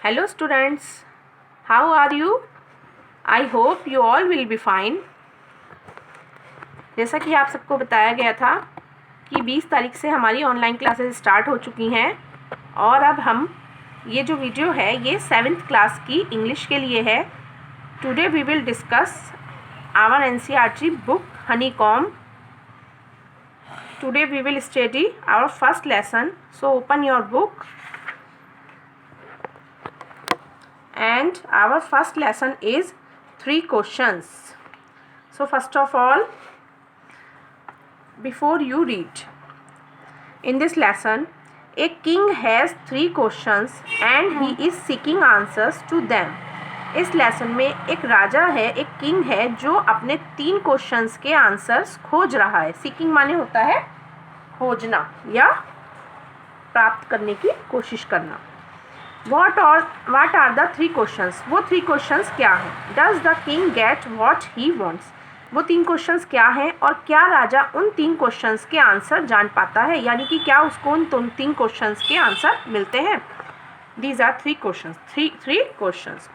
Hello students, how are you? I hope you all will be fine. जैसा कि आप सबको बताया गया था कि 20 तारीख से हमारी ऑनलाइन क्लासेस स्टार्ट हो चुकी हैं और अब हम ये जो वीडियो है ये 7th क्लास की इंग्लिश के लिए है. Today we will discuss our NCERT book Honeycomb. Today we will study our first lesson. So open your book. And our first lesson is 3 questions. So first of all, before you read, in this lesson, a king has 3 questions and he is seeking answers to them. इस lesson में एक राजा है, एक king है जो अपने 3 questions के answers खोज रहा है. सीकिंग माने होता है खोजना या प्राप्त करने की कोशिश करना. What are the 3 questions? वो 3 questions क्या हैं? Does the king get what he wants? वो 3 questions क्या हैं और क्या राजा उन 3 questions के आंसर जान पाता है, यानी कि क्या उसको उन 3 questions के आंसर मिलते हैं. These are 3 questions. Three questions.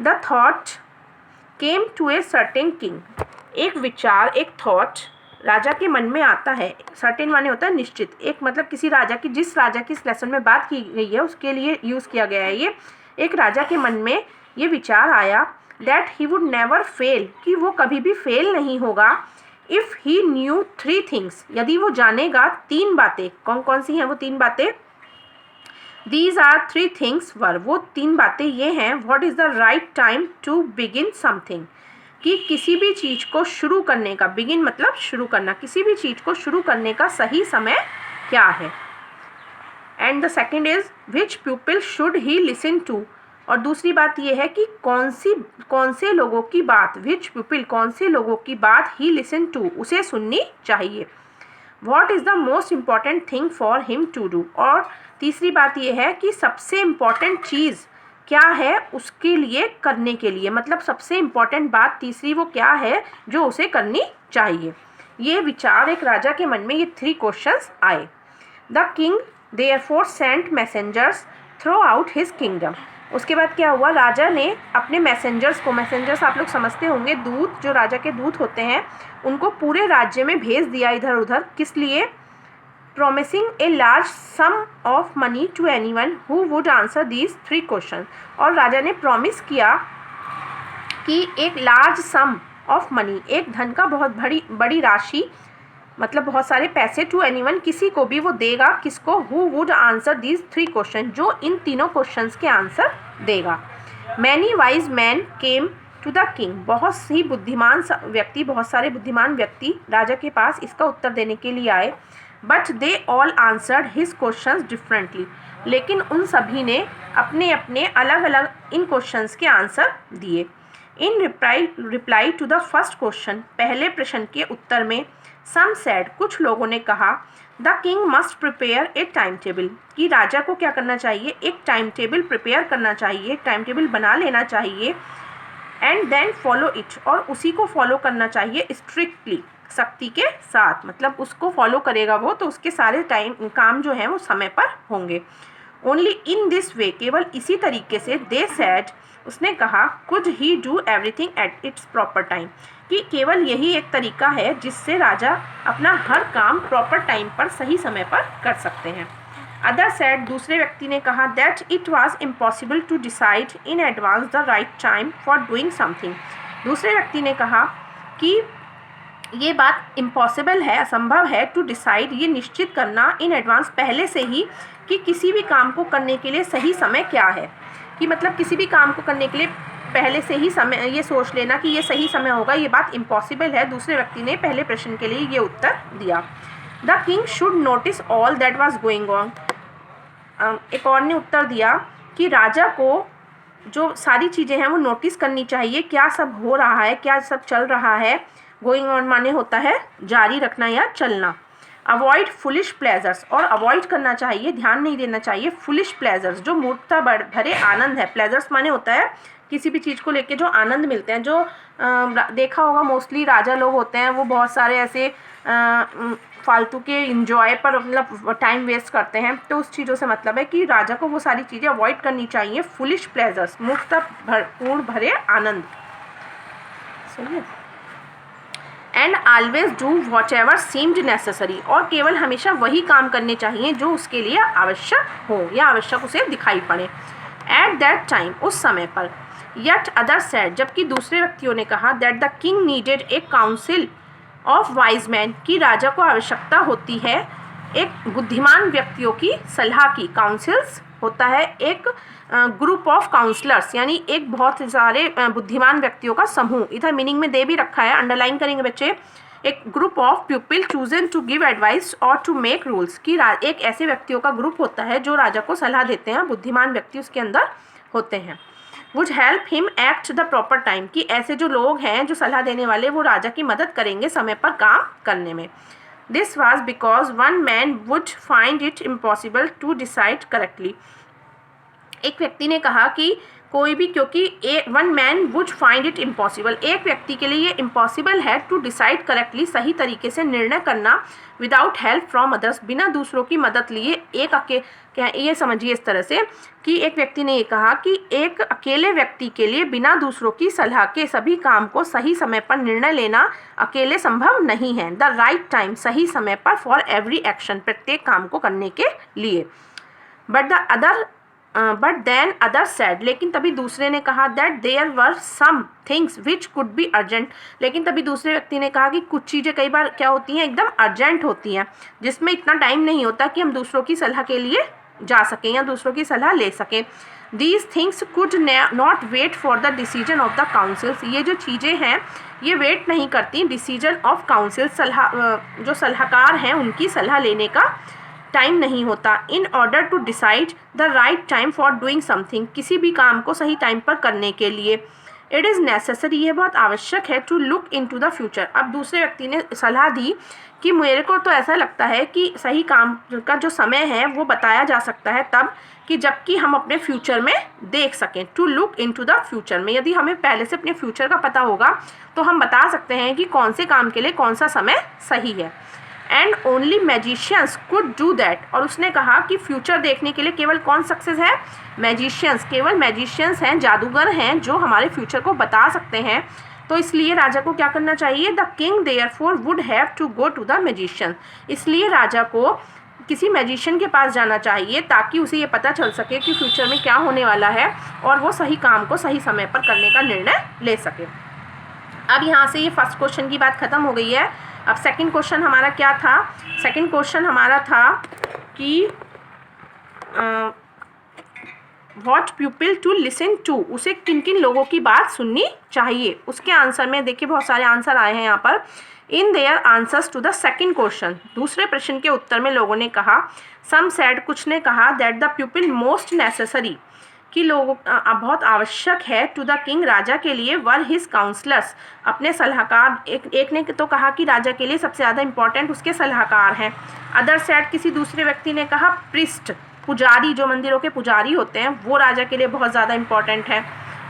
The thought came to a certain king. एक विचार, एक thought राजा के मन में आता है. सर्टेन माने होता है निश्चित. एक मतलब किसी राजा की, जिस राजा की इस लेसन में बात की गई है उसके लिए यूज़ किया गया है ये. एक राजा के मन में ये विचार आया that he would never fail, कि वो कभी भी फेल नहीं होगा. इफ़ ही न्यू 3 थिंग्स, यदि वो जानेगा 3 बातें. कौन कौन सी हैं वो 3 बातें? दीज आर 3 थिंग्स वर, वो 3 बातें ये हैं. What is the right time to begin something, कि किसी भी चीज़ को शुरू करने का, बिगिन मतलब शुरू करना, किसी भी चीज़ को शुरू करने का सही समय क्या है. And the second is which people should he listen to, और दूसरी बात यह है कि कौन से लोगों की बात, विच पीपल कौन से लोगों की बात ही लिसन टू उसे सुननी चाहिए. What is the most important thing for him to do, और तीसरी बात यह है कि सबसे इम्पॉर्टेंट चीज़ क्या है उसके लिए करने के लिए, मतलब सबसे इम्पॉर्टेंट बात तीसरी वो क्या है जो उसे करनी चाहिए. ये विचार एक राजा के मन में ये 3 क्वेश्चंस आए. The king therefore sent messengers throughout his kingdom. उसके बाद क्या हुआ, राजा ने अपने मैसेंजर्स को, मैसेंजर्स आप लोग समझते होंगे दूत, जो राजा के दूत होते हैं, उनको पूरे राज्य में भेज दिया इधर उधर. किस लिए? promising a large sum of money to anyone who would answer these 3 questions. और राजा ने प्रॉमिस किया कि एक लार्ज सम ऑफ मनी, एक धन का बहुत बड़ी राशि, मतलब बहुत सारे पैसे, टू एनीवन किसी को भी वो देगा. किसको? who would answer these 3 questions, जो इन तीनों क्वेश्चंस के आंसर देगा. many wise men came to the king. बहुत ही बुद्धिमान व्यक्ति, बहुत सारे बुद्धिमान व्यक्ति राजा के पास इसका उत्तर देने के लिए आए. But they all answered his questions differently, लेकिन उन सभी ने अपने अपने अलग अलग इन क्वेश्चंस के आंसर दिए. In reply to the first question, पहले प्रश्न के उत्तर में, सम सेड, कुछ लोगों ने कहा, the king must prepare a time table, कि राजा को क्या करना चाहिए, एक टाइम टेबल प्रिपेयर करना चाहिए, एक टाइम टेबल बना लेना चाहिए. एंड देन फॉलो इट, और उसी को फॉलो करना चाहिए स्ट्रिक्टली, सख्ती के साथ. मतलब उसको फॉलो करेगा वो तो उसके सारे काम जो हैं वो समय पर होंगे. ओनली इन दिस वे, केवल इसी तरीके से, दे सेड, उसने कहा, could he do everything at its proper time, कि केवल यही एक तरीका है जिससे राजा अपना हर काम प्रॉपर टाइम पर, सही समय पर कर सकते हैं. अदर सेड, दूसरे व्यक्ति ने कहा, that it was impossible to decide in advance the right time for doing something. दूसरे व्यक्ति ने कहा कि ये बात इम्पॉसिबल है, असंभव है, टू डिसाइड, ये निश्चित करना, इन एडवांस पहले से ही, कि किसी भी काम को करने के लिए सही समय क्या है. कि मतलब किसी भी काम को करने के लिए पहले से ही समय, ये सोच लेना कि ये सही समय होगा, ये बात इम्पॉसिबल है. दूसरे व्यक्ति ने पहले प्रश्न के लिए ये उत्तर दिया. The king should notice all that was going on. एक और ने उत्तर दिया कि राजा को जो सारी चीज़ें हैं वो नोटिस करनी चाहिए, क्या सब हो रहा है, क्या सब चल रहा है. गोइंग ऑन माने होता है जारी रखना या चलना. अवॉइड फुलिश प्लेजर्स, और अवॉइड करना चाहिए, ध्यान नहीं देना चाहिए, फुलिश प्लेजर्स, जो मूर्खता भरे आनंद है. प्लेजर्स माने होता है किसी भी चीज़ को लेके जो आनंद मिलते हैं. जो देखा होगा मोस्टली राजा लोग होते हैं वो बहुत सारे ऐसे फालतू के इंजॉय पर मतलब टाइम वेस्ट करते हैं, तो उस चीज़ों से मतलब है कि राजा को वो सारी चीज़ें अवॉइड करनी चाहिए। फुलिश प्लेजर्स, मूर्खतापूर्ण भरे आनंद, सही है। And always do what ever seemed necessary, और केवल हमेशा वही काम करने चाहिए जो उसके लिए आवश्यक हो या आवश्यक उसे दिखाई पड़े। एट दैट टाइम, उस समय पर। यट अदर सेड, जबकि दूसरे व्यक्तियों ने कहा, that the king needed A council of wise man, कि राजा को आवश्यकता होती है एक बुद्धिमान व्यक्तियों की सलाह की। काउंसिल्स होता है एक ग्रुप ऑफ काउंसलर्स, यानी एक बहुत सारे बुद्धिमान व्यक्तियों का समूह। इधर मीनिंग में दे भी रखा है, अंडरलाइन करेंगे बच्चे। एक group of people chosen to give advice और टू मेक रूल्स, कि एक ऐसे व्यक्तियों का ग्रुप होता है जो राजा को सलाह देते हैं, बुद्धिमान व्यक्ति उसके अंदर होते हैं। Would help him act the proper time, कि ऐसे जो लोग हैं जो सलाह देने वाले, वो राजा की मदद करेंगे समय पर काम करने में। This was because one man would find it impossible to decide correctly, एक व्यक्ति ने कहा कि कोई भी, क्योंकि one man would find it impossible, एक व्यक्ति के लिए ये इम्पॉसिबल है टू डिसाइड करेक्टली, सही तरीके से निर्णय करना, विदाउट हेल्प फ्रॉम अदर्स, बिना दूसरों की मदद लिए। ये समझिए इस तरह से कि एक व्यक्ति ने ये कहा कि एक अकेले व्यक्ति के लिए बिना दूसरों की सलाह के सभी काम को सही समय पर निर्णय लेना अकेले संभव नहीं है। द राइट टाइम, सही समय पर, फॉर एवरी एक्शन, प्रत्येक काम को करने के लिए। बट देन अदर सेड, लेकिन तभी दूसरे ने कहा, that there were some things which could be urgent, लेकिन तभी दूसरे व्यक्ति ने कहा कि कुछ चीज़ें कई बार क्या होती हैं, एकदम अर्जेंट होती हैं, जिसमें इतना टाइम नहीं होता कि हम दूसरों की सलाह के लिए जा सकें या दूसरों की सलाह ले सकें। These things could not wait for the decision of the councils, ये जो चीज़ें हैं ये वेट नहीं करती डिसीजन ऑफ काउंसिल, जो सलाहकार हैं उनकी सलाह लेने का टाइम नहीं होता। In order to decide the right time for doing something, किसी भी काम को सही टाइम पर करने के लिए। इट इज़ नेसेसरी, ये बहुत आवश्यक है, to look into the future. अब दूसरे व्यक्ति ने सलाह दी कि मेरे को तो ऐसा लगता है कि सही काम का जो समय है वो बताया जा सकता है तब कि जबकि हम अपने फ्यूचर में देख सकें। To look into the future में, यदि हमें पहले से अपने फ्यूचर का पता होगा तो हम बता सकते हैं कि कौन से काम के लिए कौन सा समय सही है। And only magicians could do that, और उसने कहा कि फ्यूचर देखने के लिए केवल कौन सक्सेस है, मैजिशियंस, केवल मैजिशियंस हैं, जादूगर हैं जो हमारे फ्यूचर को बता सकते हैं। तो इसलिए राजा को क्या करना चाहिए, the king therefore would have to go to the magician, इसलिए राजा को किसी मैजिशियन के पास जाना चाहिए ताकि उसे ये पता चल सके कि फ्यूचर में क्या होने वाला है और वो सही काम को सही समय पर करने का निर्णय ले सके। अब यहाँ से ये फर्स्ट क्वेश्चन की बात खत्म हो गई है। अब सेकंड क्वेश्चन हमारा क्या था, सेकंड क्वेश्चन हमारा था कि what people to listen to, उसे किन किन लोगों की बात सुननी चाहिए। उसके आंसर में देखिए बहुत सारे आंसर आए हैं यहाँ पर। In their answers to the second question, दूसरे प्रश्न के उत्तर में लोगों ने कहा, सम सेड, कुछ ने कहा, that the people most necessary, कि लोगों बहुत आवश्यक है, टू द किंग, राजा के लिए, वर हिज काउंसलर्स, अपने सलाहकार। एक ने तो कहा कि राजा के लिए सबसे ज़्यादा इंपॉर्टेंट उसके सलाहकार हैं। अदर सेड, किसी दूसरे व्यक्ति ने कहा, प्रिस्ट, पुजारी, जो मंदिरों के पुजारी होते हैं वो राजा के लिए बहुत ज़्यादा इंपॉर्टेंट है,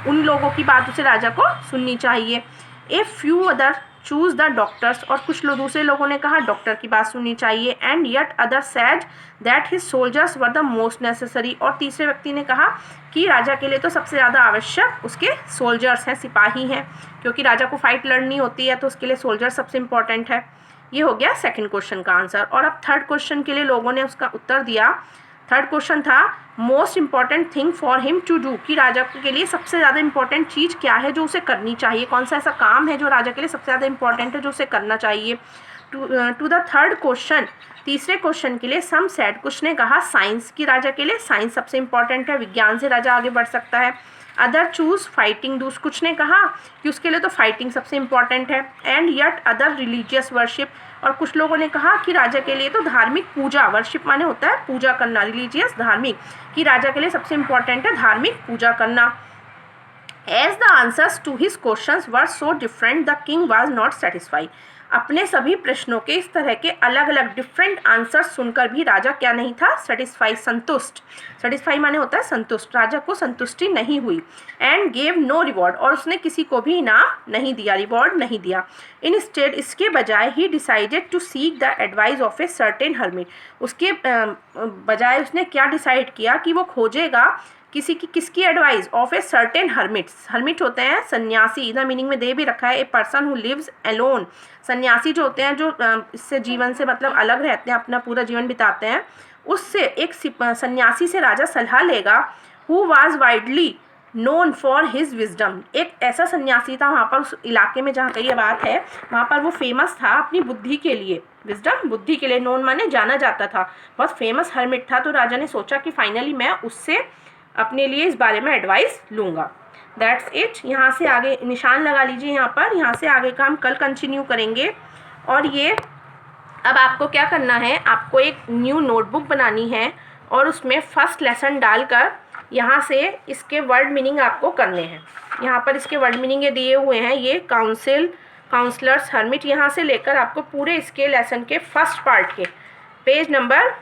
उन लोगों की बात उसे राजा को सुननी चाहिए। A few other choose the doctors, और कुछ दूसरे लोगों ने कहा डॉक्टर की बात सुननी चाहिए। And yet other said that his soldiers were the most necessary, और तीसरे व्यक्ति ने कहा कि राजा के लिए तो सबसे ज़्यादा आवश्यक उसके सोल्जर्स हैं, सिपाही हैं, क्योंकि राजा को फाइट लड़नी होती है तो उसके लिए सोल्जर सबसे इंपॉर्टेंट है। ये हो गया सेकंड क्वेश्चन का आंसर। और अब थर्ड क्वेश्चन के लिए लोगों ने उसका उत्तर दिया। थर्ड क्वेश्चन था, most important thing for him to do, कि राजा के लिए सबसे ज़्यादा इंपॉर्टेंट चीज़ क्या है जो उसे करनी चाहिए, कौन सा ऐसा काम है जो राजा के लिए सबसे ज़्यादा इंपॉर्टेंट है जो उसे करना चाहिए। टू द थर्ड क्वेश्चन, तीसरे क्वेश्चन के लिए, सम सेड, कुछ ने कहा, साइंस, की राजा के लिए साइंस सबसे इंपॉर्टेंट है, विज्ञान से राजा आगे बढ़ सकता है। अदर चूज फाइटिंग, कुछ ने कहा कि उसके लिए तो फाइटिंग सबसे इंपॉर्टेंट है। And yet other religious worship, और कुछ लोगों ने कहा कि राजा के लिए तो धार्मिक पूजा, वर्शिप माने होता है पूजा करना, रिलीजियस धार्मिक, कि राजा के लिए सबसे इंपॉर्टेंट है धार्मिक पूजा करना। As the answers to his questions were so different the king was not satisfied, अपने सभी प्रश्नों के इस तरह के अलग अलग डिफरेंट आंसर्स सुनकर भी राजा क्या नहीं था, सेटिस्फाई, संतुष्ट। सेटिस्फाई माने होता है संतुष्ट। राजा को संतुष्टि नहीं हुई। एंड गेव नो रिवॉर्ड, और उसने किसी को भी इनाम नहीं दिया, रिवॉर्ड नहीं दिया। इंस्टेड, इसके बजाय, he decided to seek the advice of a certain hermit, उसके बजाय उसने क्या डिसाइड किया कि वो खोजेगा किसकी advice, of a certain hermits. Hermit होते हैं सन्यासी, इधर मीनिंग में दे भी रखा है, a person who lives alone. सन्यासी जो होते हैं जो इससे जीवन से मतलब अलग रहते हैं, अपना पूरा जीवन बिताते हैं, उससे एक सन्यासी से राजा सलाह लेगा। Who was widely known for his wisdom, एक ऐसा सन्यासी था वहाँ पर उस इलाके में जहाँ कही बात है, वहाँ पर वो फेमस था अपनी बुद्धि के लिए। विजडम बुद्धि के लिए, नोन माने जाना जाता था, बहुत फेमस हर्मिट था। तो राजा ने सोचा कि फाइनली मैं उससे अपने लिए इस बारे में एडवाइस लूँगा। That's it. यहाँ से आगे निशान लगा लीजिए यहाँ पर। यहाँ से आगे का हम कल कंटिन्यू करेंगे। और ये अब आपको क्या करना है, आपको एक न्यू नोटबुक बनानी है और उसमें फर्स्ट लेसन डालकर यहाँ से इसके वर्ड मीनिंग आपको करने हैं। यहाँ पर इसके वर्ड मीनिंग ये दिए हुए हैं, ये काउंसलर्स, हर्मिट, यहाँ से लेकर आपको पूरे इसके लेसन के फर्स्ट पार्ट के पेज नंबर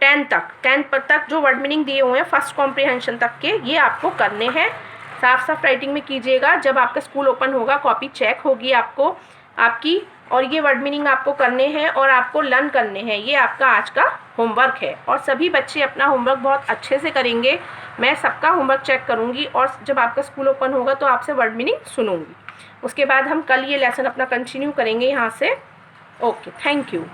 10 तक जो वर्ड मीनिंग दिए हुए हैं फर्स्ट कॉम्प्रिहेंशन तक के, ये आपको करने हैं। साफ साफ राइटिंग में कीजिएगा। जब आपका स्कूल ओपन होगा कॉपी चेक होगी आपकी, और ये वर्ड मीनिंग आपको करने हैं और आपको लर्न करने हैं। ये आपका आज का होमवर्क है और सभी बच्चे अपना होमवर्क बहुत अच्छे से करेंगे। मैं सबका होमवर्क चेक करूँगी और जब आपका स्कूल ओपन होगा तो आपसे वर्ड मीनिंग सुनूंगी। उसके बाद हम कल ये लेसन अपना कंटिन्यू करेंगे यहाँ से। Okay, thank you.